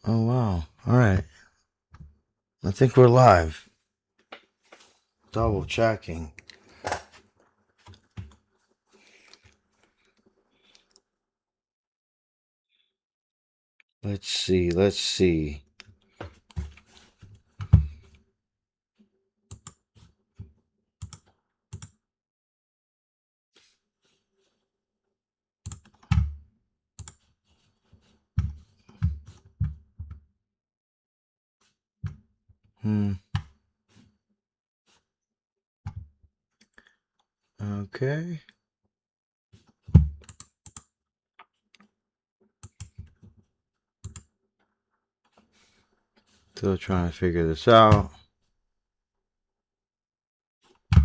Oh, wow. All right. I think we're live. Double checking. Let's see. Let's see. Okay. Still trying to figure this out. I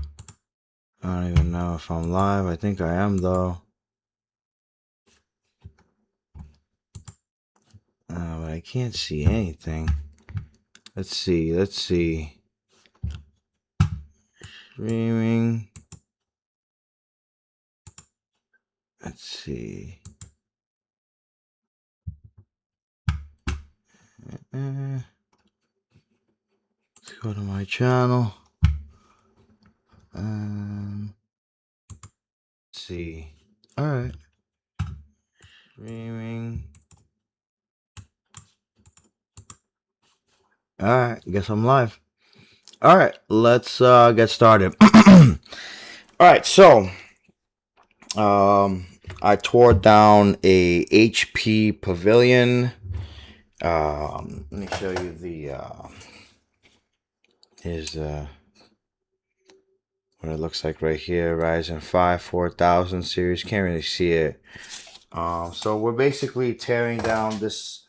don't even know if I'm live. I think I am, though. But I can't see anything. Let's see. Let's see. Streaming. Let's see. Let's go to my channel. Let's see. All right. Streaming. All right. Guess I'm live. All right. Let's get started. All right. So, I tore down a HP Pavilion. Let me show you the here's what it looks like right here. Ryzen 5 4000 series. Can't really see it. So we're basically tearing down this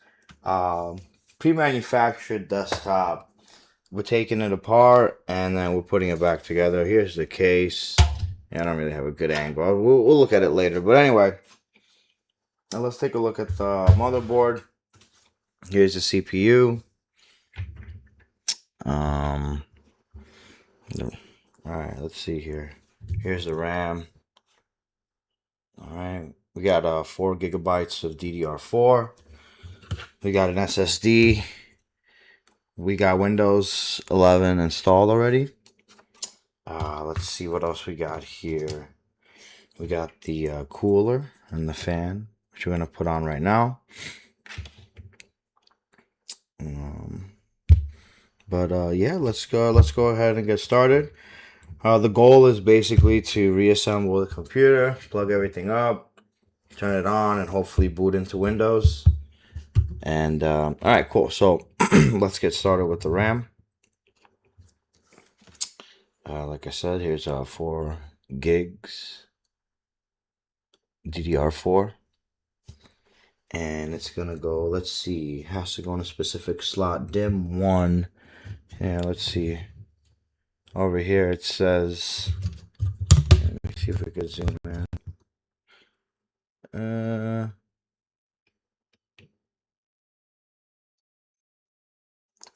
pre-manufactured desktop. We're taking it apart and then we're putting it back together. Here's the case. Yeah, I don't really have a good angle. We'll look at it later. But anyway, now let's take a look at the motherboard. Here's the CPU. All right, let's see here. Here's the RAM. All right, we got 4 gigabytes of DDR4. We got an SSD. We got Windows 11 installed already. Let's see what else we got here. We got the cooler and the fan, which we're gonna put on right now. Yeah, let's go ahead and get started. The goal is basically to reassemble the computer, plug everything up, turn it on, and hopefully boot into Windows. And all right, cool. So let's get started with the RAM. Like I said, here's 4 gigs DDR4, and it's gonna go. Let's see, has to go in a specific slot. DIMM 1. Yeah, let's see. Over here it says. Let me see if we can zoom in.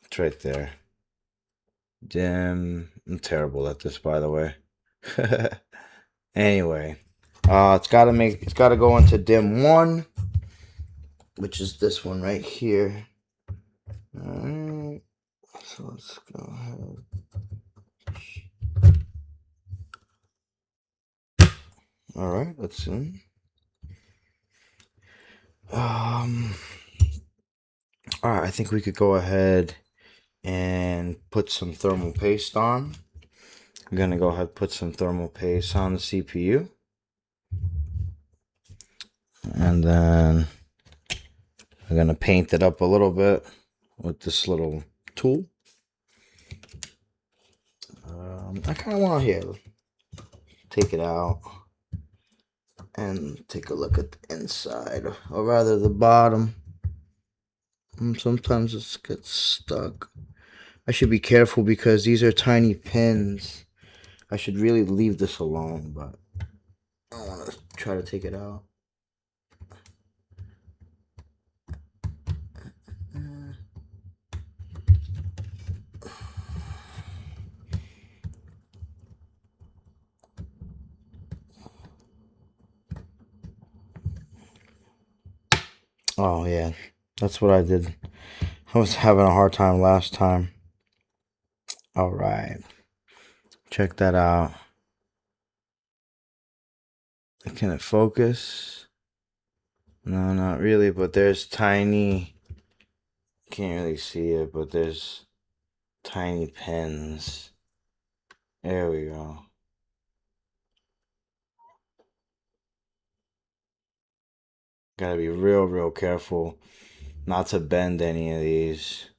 It's right there. DIMM. I'm terrible at this, by the way. Anyway, it's gotta go into DIMM 1, which is this one right here. Alright, so let's go ahead. Alright, let's see. Alright, I think we could go ahead and put some thermal paste on. I'm gonna go ahead and put some thermal paste on the CPU. And then I'm gonna paint it up a little bit with this little tool. I kind of want to here take it out and take a look at the inside, or rather the bottom. Sometimes it gets stuck. I should be careful because these are tiny pins. I should really leave this alone, but I want to try to take it out. Oh yeah, that's what I did. I was having a hard time last time. All right. Check that out. Can it focus? No, not really, but there's tiny, can't really see it, but there's tiny pins. There we go. Gotta be real careful not to bend any of these.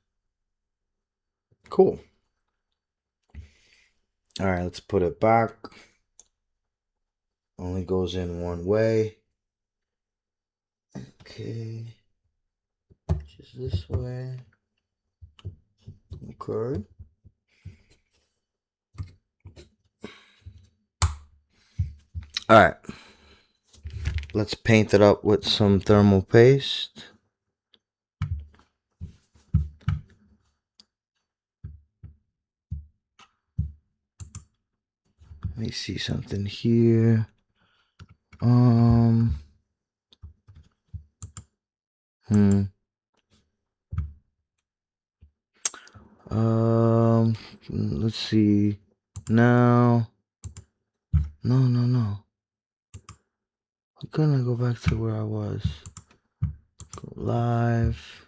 Cool. All right, let's put it back. Only goes in one way. Okay. Just this way. Okay. All right. Let's paint it up with some thermal paste. Let me see something here. Let's see. Now. No. Why couldn't I go back to where I was? Go live.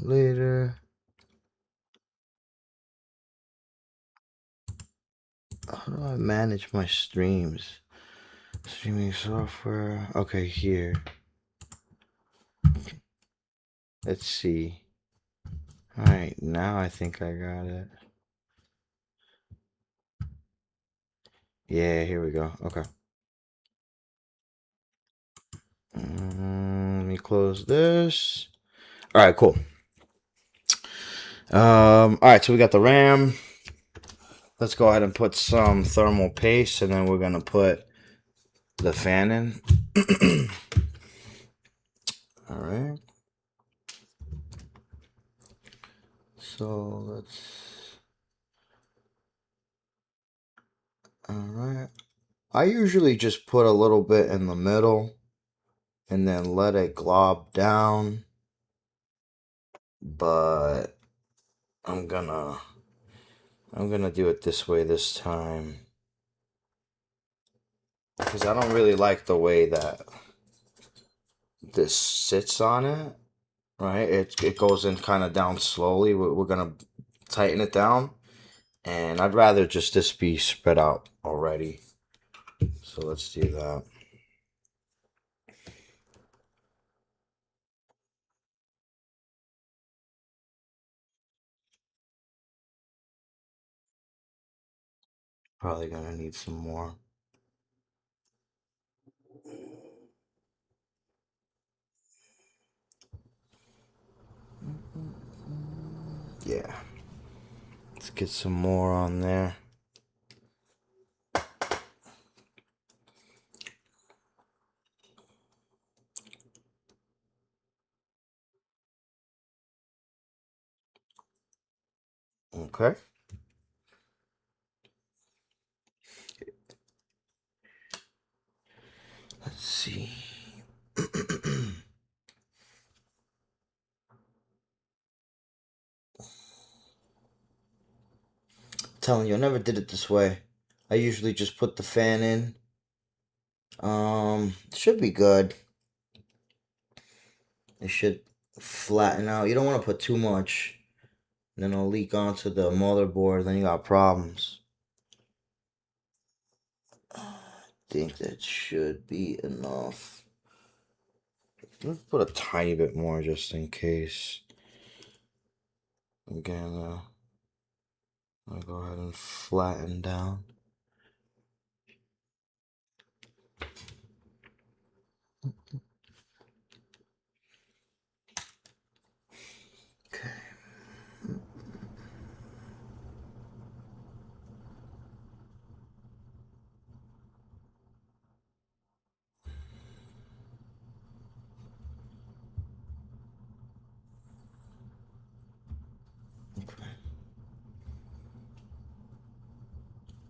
Later. How do I manage my streams? Streaming software. Okay, here. Let's see. Alright, now I think I got it. Yeah, here we go. Okay. Let me close this. Alright, cool. Alright, so we got the RAM. Let's go ahead and put some thermal paste, and then we're gonna put the fan in. Alright. So let's. Alright. I usually just put a little bit in the middle and then let it glob down. But I'm gonna do it this way this time. Because I don't really like the way that this sits on it. Right? It goes in kind of down slowly. We're gonna tighten it down. And I'd rather just this be spread out already. So let's do that. Probably gonna need some more. Yeah. Let's get some more on there. Okay. Let's see. Telling you, I never did it this way. I usually just put the fan in. Should be good. It should flatten out. You don't want to put too much. Then it'll leak onto the motherboard. Then you got problems. I think that should be enough. Let's put a tiny bit more just in case. Again, I'll go ahead and flatten down. Okay.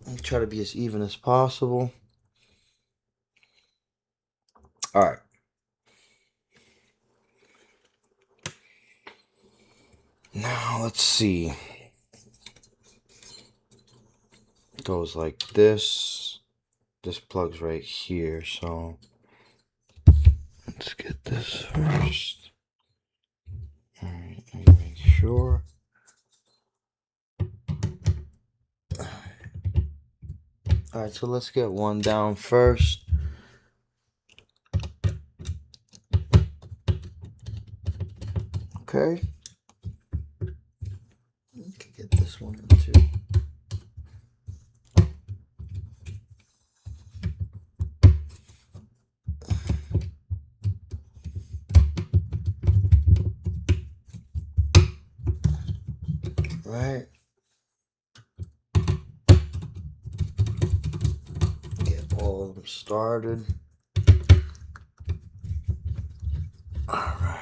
I'll try to be as even as possible. All right. Now let's see. It goes like this. This plugs right here, so let's get this first. Alright, let me make sure. Alright, so let's get one down first. Okay. You can get this one in too. Right. Get all of them started. Alright.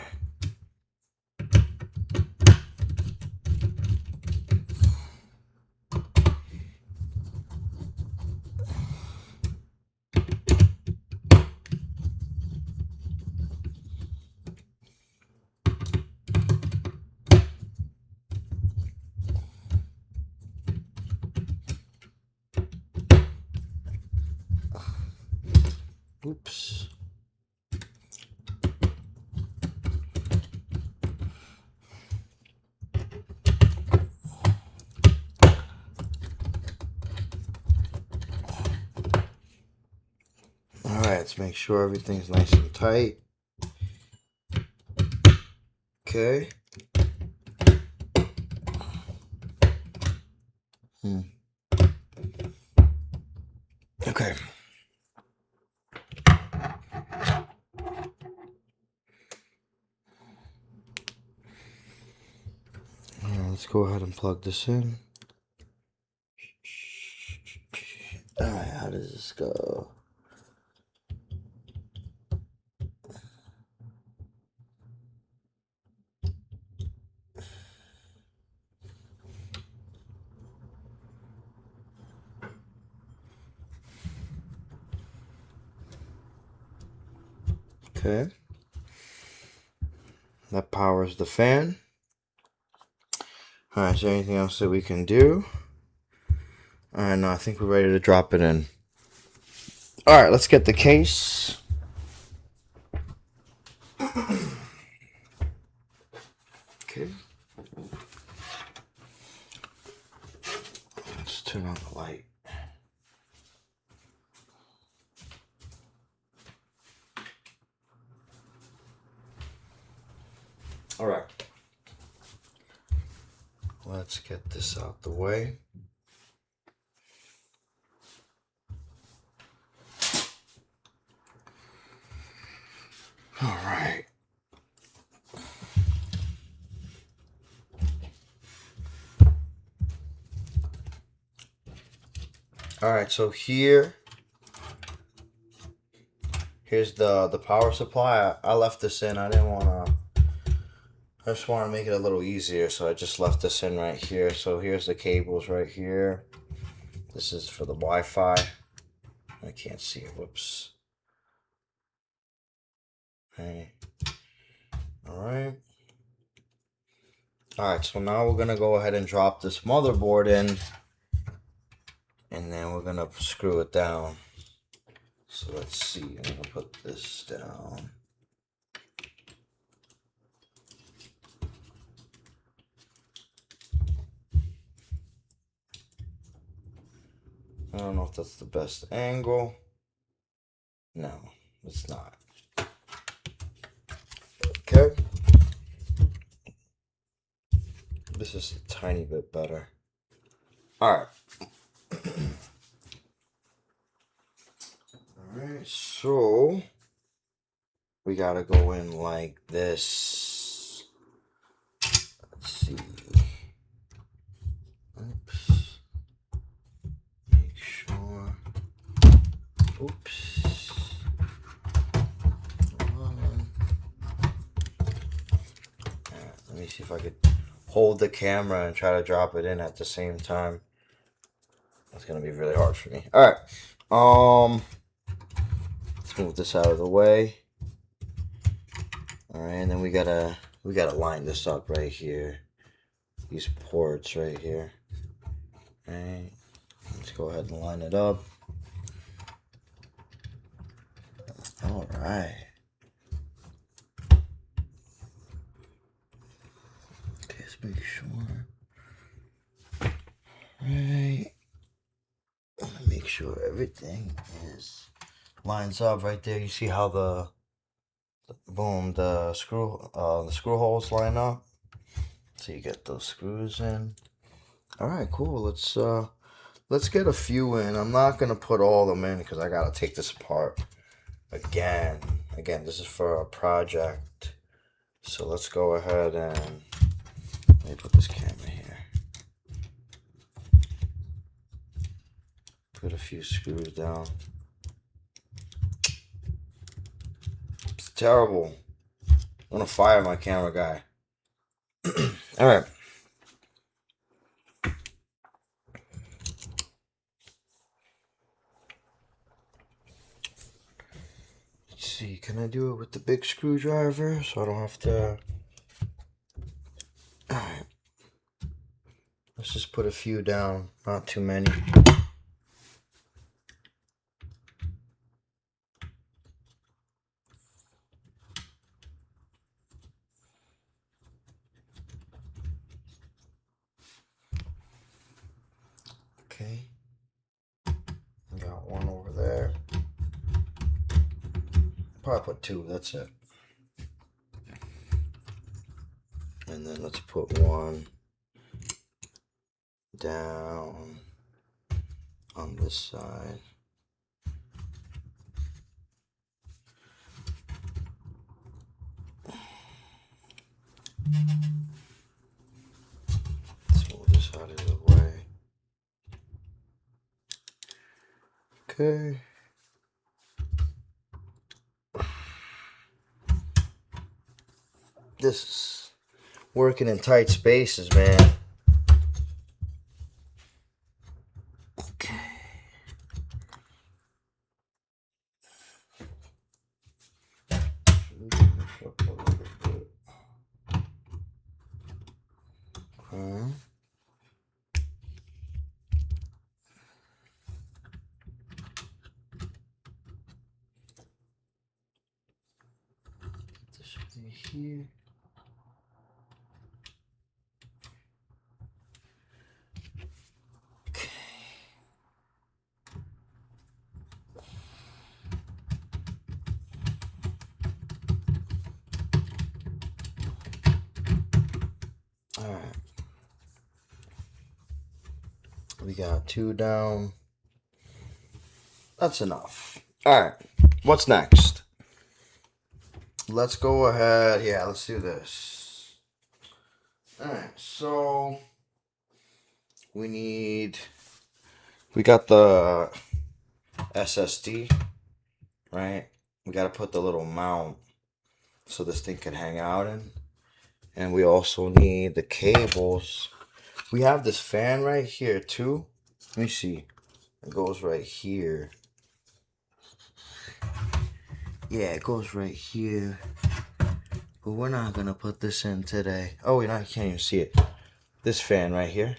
Oops. Alright, let's make sure everything's nice and tight. Okay. Okay. Let's go ahead and plug this in. Alright, how does this go? Okay. That powers the fan. Alright, is there anything else that we can do? Alright, no, I think we're ready to drop it in. Alright, let's get the case. Okay. Let's turn on the light. Alright. Let's get this out the way. Alright. Alright, so here's the power supply. I left this in. I just want to make it a little easier, so I just left this in right here. So here's the cables right here. This is for the Wi-Fi. I can't see it. Whoops. Okay. Alright. Alright, so now we're going to go ahead and drop this motherboard in. And then we're going to screw it down. So let's see. I'm going to put this down. I don't know if that's the best angle. No, it's not. Okay. This is a tiny bit better. Alright. Alright, so we gotta go in like this. Let's see. Oops. Make sure. Oops. Let me see if I could hold the camera and try to drop it in at the same time. That's gonna be really hard for me. Alright. Let's move this out of the way. Alright, and then we gotta line this up right here. these ports right here. Right. Let's go ahead and line it up. All right. Okay, let's make sure. Right. Make sure everything lines up right there. You see how the screw holes line up. So you get those screws in. All right, cool. Let's get a few in. I'm not gonna put all of them in because I gotta take this apart again. This is for a project. So let's go ahead and let me put this camera here. Put a few screws down. It's terrible. I'm gonna fire my camera guy. All right. Let's see. Can I do it with the big screwdriver so I don't have to? All right. Let's just put a few down, not too many. Okay. Got one over there. Probably put two, that's it. And then let's put one down on this side. Let's move this out of the way. Okay. This is working in tight spaces, man. Okay. Okay. This should be here. Okay. All right. We got two down. That's enough. All right. What's next? Let's go ahead. Yeah, let's do this. All right. So we got the SSD, right? We got to put the little mount so this thing can hang out in. And we also need the cables. We have this fan right here too. Let me see. It goes right here. Yeah, it goes right here. But we're not gonna put this in today. Oh, you can't even see it. This fan right here.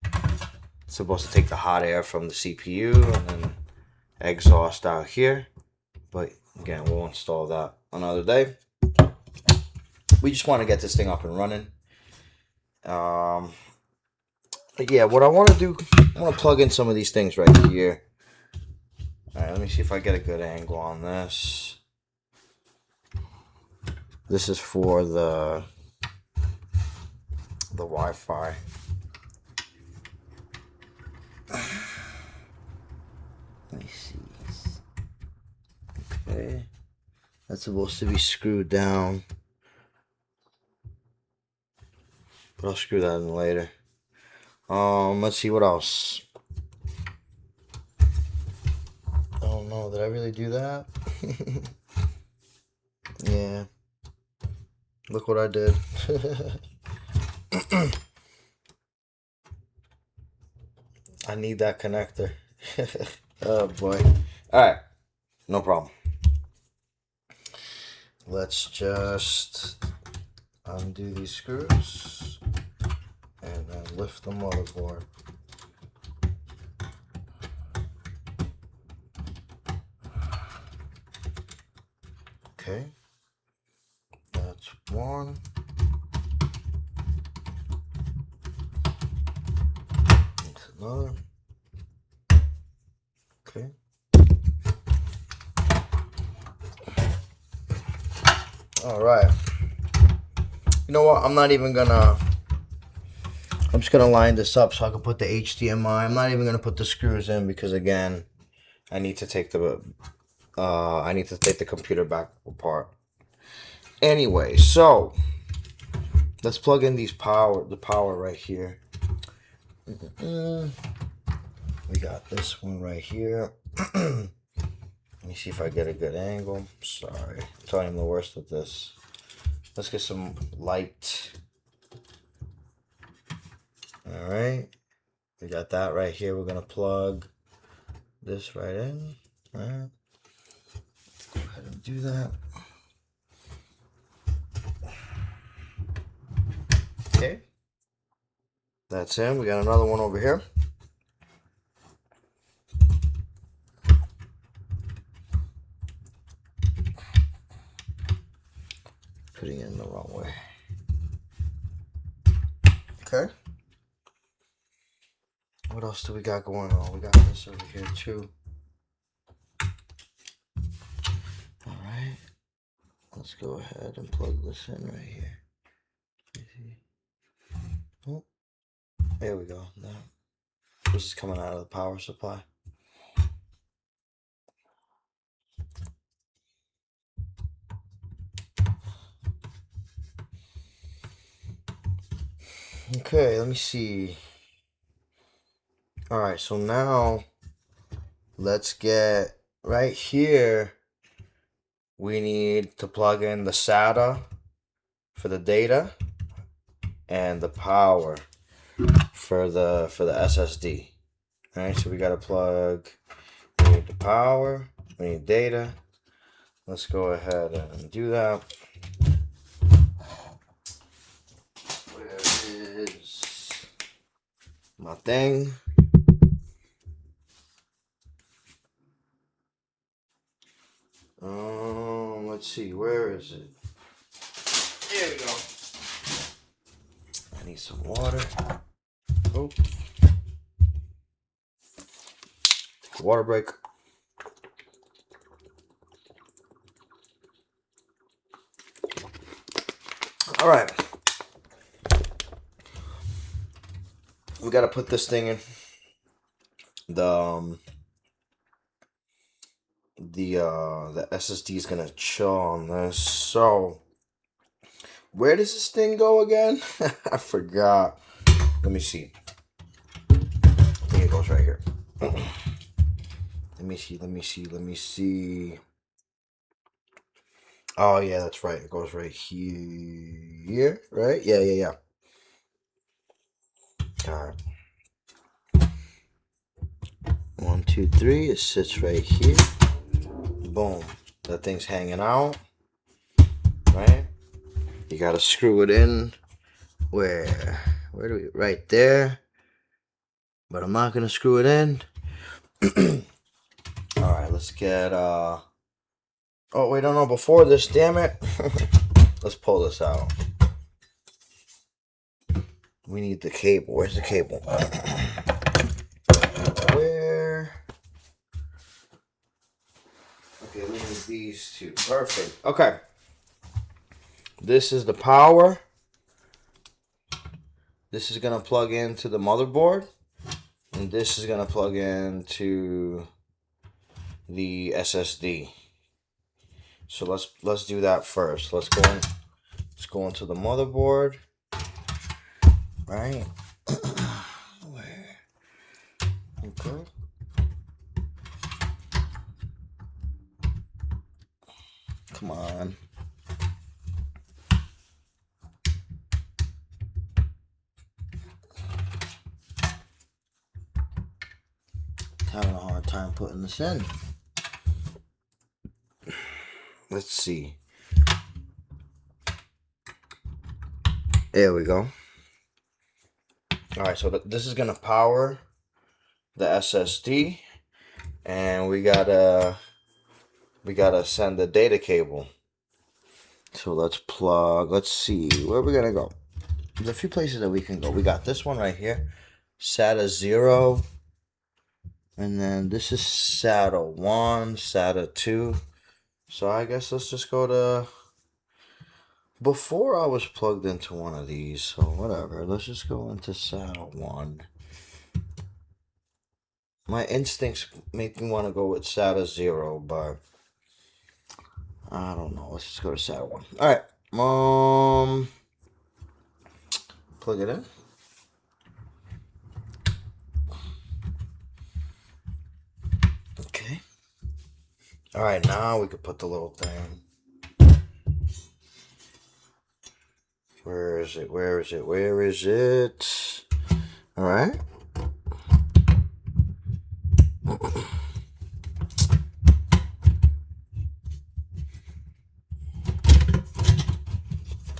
It's supposed to take the hot air from the CPU and then exhaust out here. But again, we'll install that another day. We just want to get this thing up and running. Yeah, what I want to do, I want to plug in some of these things right here. All right, let me see if I get a good angle on this. This is for the Wi-Fi. Let me see. Okay, that's supposed to be screwed down, but I'll screw that in later. Let's see what else. I don't know. Did I really do that? Yeah. Look what I did. I need that connector. Oh boy. Alright. No problem. Let's just undo these screws and then lift the motherboard. Okay, that's one. That's another. Okay. All right. You know what? I'm just gonna line this up so I can put the HDMI. I'm not even gonna put the screws in because again, I need to take the computer back apart. Anyway, so let's plug in the power right here. We got this one right here. Let me see if I get a good angle. Sorry, I'm telling you the worst of this. Let's get some light. All right, we got that right here. We're gonna plug this right in. All right, go ahead and do that. Okay, that's in. We got another one over here. Putting it in the wrong way. Okay. What else do we got going on? We got this over here too. All right. Let's go ahead and plug this in right here. Oh, there we go. Now, this is coming out of the power supply. Okay, let me see. All right, so now let's get right here. We need to plug in the SATA for the data and the power for the SSD. All right, so we got to plug. We need the power. We need data. Let's go ahead and do that. Where is my thing? Let's see, where is it? There we go. I need some water. Oh. Water break. All right. We got to put this thing in. The SSD is gonna chill on this. So where does this thing go again? I forgot. Let me see. I think it goes right here. Let me see. Oh yeah, that's right. It goes right here. Right? Yeah. All right. 1, 2, 3. It sits right here. Boom. That thing's hanging out. Right? You gotta screw it in. Where do we? Right there. But I'm not gonna screw it in. All right, let's get. Oh wait, no. Before this, damn it. Let's pull this out. We need the cable. Where's the cable? Where? Okay, we need these two. Perfect. Okay. This is the power. This is gonna plug into the motherboard, and this is gonna plug into the SSD. So let's do that first. Let's go into the motherboard. Right? Where? Okay. Come on. Having a hard time putting this in. Let's see. There we go. Alright, so this is gonna power the SSD, and we gotta send the data cable. So let's see, where are we gonna go? There's a few places that we can go. We got this one right here, SATA 0, and then this is SATA 1, SATA 2. So I guess let's just go to, before I was plugged into one of these, so whatever. Let's just go into SATA 1. My instincts make me want to go with SATA 0, but I don't know. Let's just go to SATA 1. Alright, plug it in. Okay. Alright, now we could put the little thing. Where is it? Where is it? Where is it? Alright.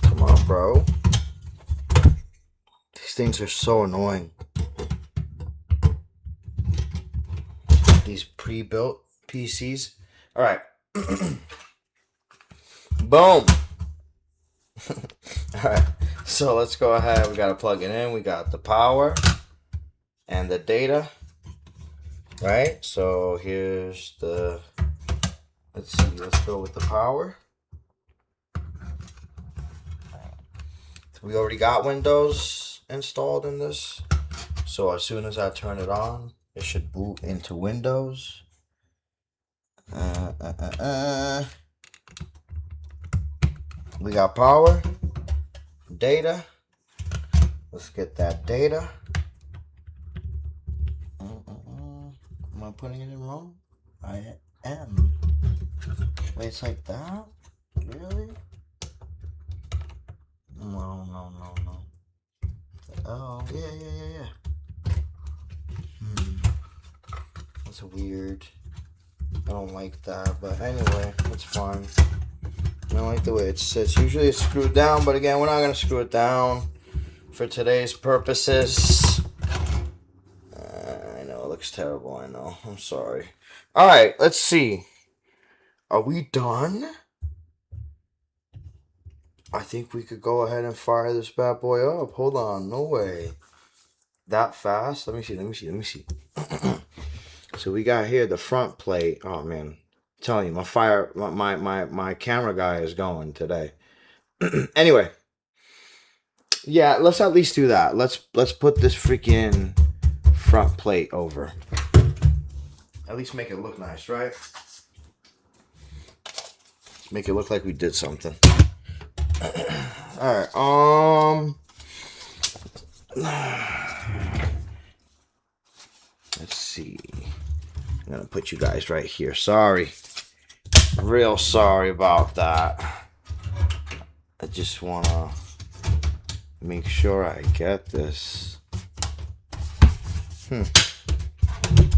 Come on, bro. These things are so annoying. These pre-built PCs. Alright. Boom. Alright. So let's go ahead. We got to plug it in. We got the power and the data. Right? So here's the... Let's see. Let's go with the power. We already got Windows installed in this. So as soon as I turn it on, it should boot into Windows. We got power, data. Let's get that data. Am I putting it in wrong? I am. Wait, it's like that? Really? No. Oh, yeah. That's weird. I don't like that, but anyway, it's fine. I don't like the way it sits. Usually it's screwed down, but again, we're not going to screw it down for today's purposes. I know, it looks terrible, I know. I'm sorry. Alright, let's see. Are we done? I think we could go ahead and fire this bad boy up. Hold on, no way. That fast? Let me see. So we got here the front plate. Oh man, I'm telling you, my camera guy is going today. Anyway, yeah, let's at least do that. Let's put this freaking front plate over. At least make it look nice, right? Let's make it look like we did something. All right. Let's see. I'm gonna put you guys right here. Sorry. Real sorry about that. I just wanna make sure I get this.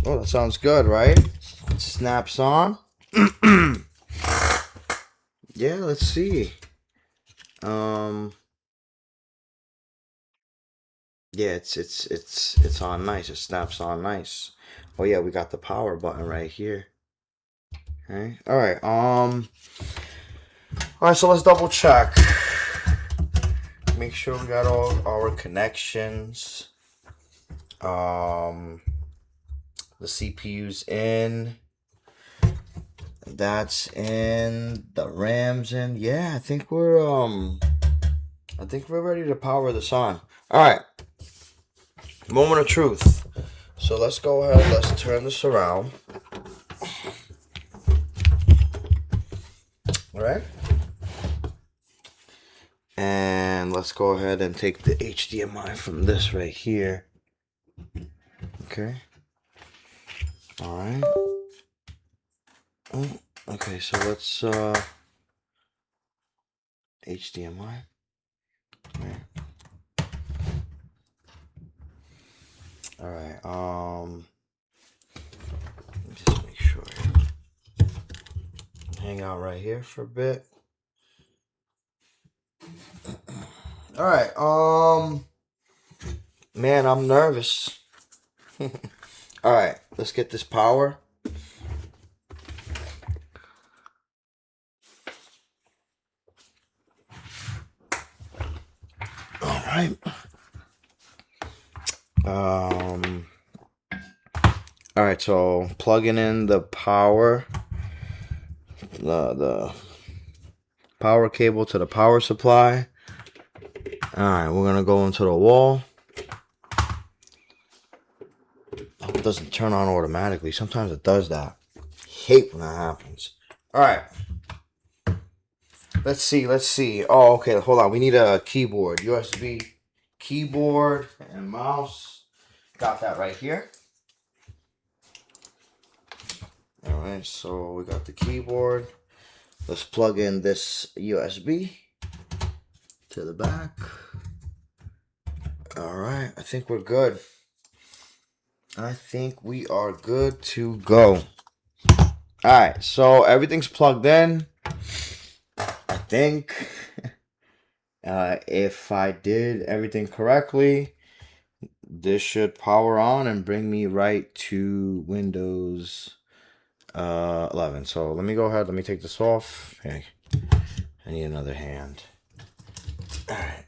Oh, that sounds good, right? It snaps on. Yeah, let's see. Yeah, it's on nice. It snaps on nice. Oh yeah, we got the power button right here. Okay. All right, so let's double check. Make sure we got all our connections. The CPU's in. That's in. The RAM's in. Yeah, I think we're ready to power this on. All right. Moment of truth. So let's go ahead. Let's turn this around. All right. And let's go ahead and take the HDMI from this right here. Okay. All right. Oh, okay, so let's HDMI. Right. All right. Just make sure. Hang out right here for a bit. All right. Man, I'm nervous. All right, let's get this power. All right. All right, so plugging in the power, the power cable to the power supply. All right, we're gonna go into the wall. Oh, it doesn't turn on automatically. Sometimes it does that. Hate when that happens. All right. Let's see. Oh, okay, hold on. We need a keyboard. USB keyboard and mouse. Got that right here. All right, so we got the keyboard. Let's plug in this USB to the back. All right, I think we're good. I think we are good to go. All right, so everything's plugged in. I think if I did everything correctly, this should power on and bring me right to Windows 11. So let me go ahead. Let me take this off. Hey, I need another hand. All right.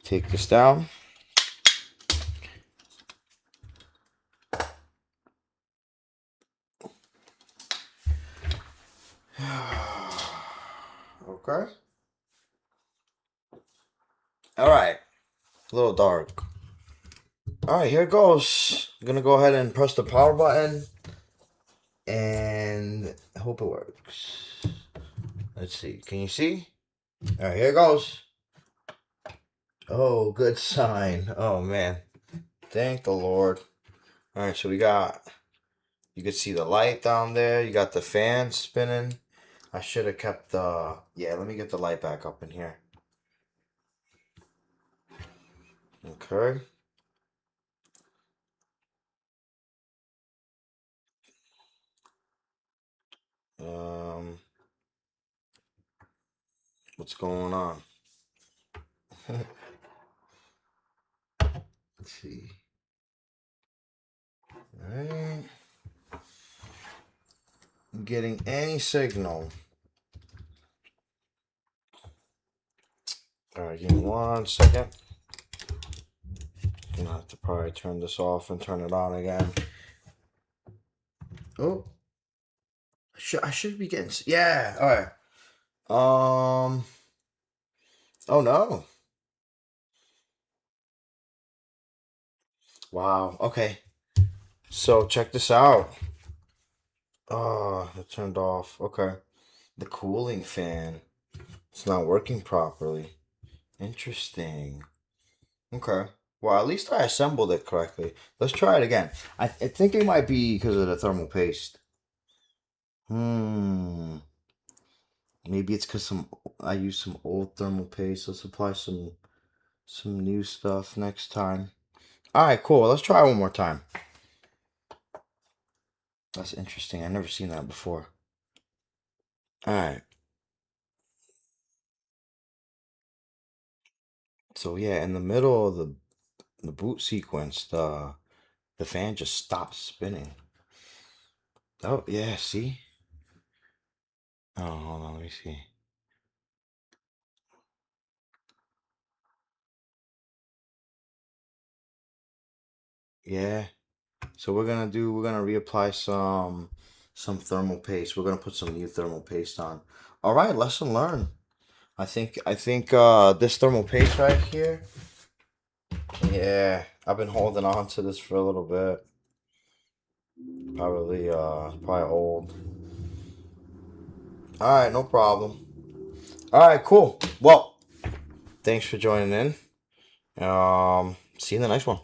Take this down. Okay. All right. A little dark. All right, here it goes. I'm gonna go ahead and press the power button, and I hope it works. Let's see. Can you see? All right, here it goes. Oh, good sign. Oh man, thank the Lord. All right, so we got. You can see the light down there. You got the fan spinning. I should have kept the. Yeah, let me get the light back up in here. Okay. Um, what's going on? Let's see. Alright. I'm getting any signal. Alright, give me 1 second. I'm gonna have to probably turn this off and turn it on again. Oh. I should be getting. Yeah, alright. Oh no. Wow, okay. So check this out. Oh, it turned off. Okay. The cooling fan. It's not working properly. Interesting. Okay. Well, at least I assembled it correctly. Let's try it again. I think it might be because of the thermal paste. Maybe it's because I used some old thermal paste. Let's apply some new stuff next time. All right, cool. Let's try one more time. That's interesting. I've never seen that before. All right. So yeah, in the middle of the boot sequence, the fan just stops spinning. Oh yeah, see? Oh, hold on, let me see. Yeah. So we're gonna reapply some thermal paste. We're gonna put some new thermal paste on. All right, lesson learned. I think this thermal paste right here. Yeah, I've been holding on to this for a little bit. Probably old. All right, no problem. All right, cool. Well, thanks for joining in. See you in the next one.